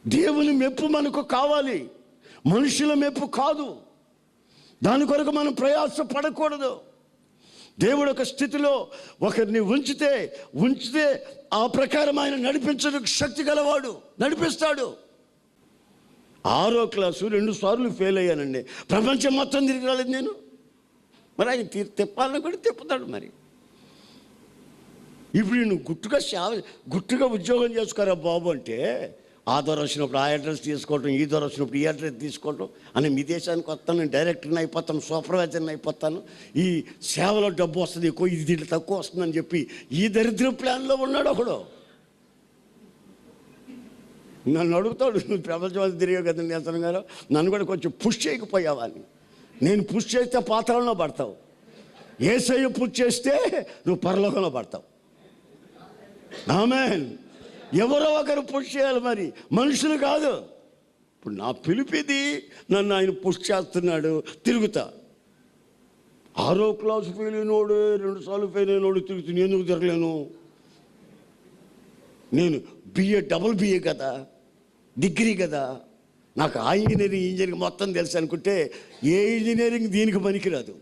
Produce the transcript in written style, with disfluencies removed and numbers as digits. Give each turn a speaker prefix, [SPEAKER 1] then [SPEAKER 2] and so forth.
[SPEAKER 1] దేవుని మెప్పు మనకు కావాలి, మనుషుల మెప్పు కాదు. దాని కొరకు మనం ప్రయాస పడకూడదు. దేవుడు ఒక స్థితిలో ఒకరిని ఉంచితే ఆ ప్రకారం ఆయన నడిపించడానికి శక్తి గలవాడు, నడిపిస్తాడు. 6వ క్లాసు 2 సార్లు ఫెయిల్ అయ్యానండి. ప్రపంచం మొత్తం తిరిగి రాలేదు నేను. మరి ఆయన తిప్పాలని కూడా తిప్పుతాడు. మరి ఇప్పుడు నేను గుట్టుగా ఉద్యోగం చేసుకోరా బాబు అంటే, ఆ ద్వారా వచ్చినప్పుడు ఆ అడ్రస్ తీసుకోవటం, ఈ ద్వారా వచ్చినప్పుడు ఈ అడ్రస్ తీసుకోవటం అని, మీ దేశానికి వస్తాను, నేను డైరెక్టర్ని అయిపోతాను, సూపర్వైజర్ని అయిపోతాను, ఈ సేవలో డబ్బు వస్తుంది ఎక్కువ, ఇది దీంట్లో తక్కువ వస్తుందని చెప్పి ఈ దరిద్ర ప్లాన్లో ఉన్నాడు ఒకడు. నన్ను అడుగుతాడు, నువ్వు ప్రపంచం తిరిగావు కదండి అతను గారు, నన్ను కూడా కొంచెం పుష్ చేయకపోయావా అని. నేను పుష్ చేస్తే పాత్రలో పడతావు, యేసయ్య పుష్ చేస్తే నువ్వు పరలోకంలో పడతావు. ఆమేన్. ఎవరో ఒకరు పుష్ చేయాలి, మరి మనుషులు కాదు. ఇప్పుడు నా పిలిపిది, నన్ను ఆయన పుష్ చేస్తున్నాడు, తిరుగుతా. 6వ క్లాసు ఫెయిల్ అయినోడు, 2 సార్లు ఫెయిల్ అయినోడు తిరుగుతుంది. ఎందుకు తిరగలేను? నేను డబుల్ బిఏ కదా, డిగ్రీ కదా, నాకు ఆ ఇంజనీరింగ్ మొత్తం తెలుసు అనుకుంటే ఏ ఇంజనీరింగ్ దీనికి పనికిరాదు.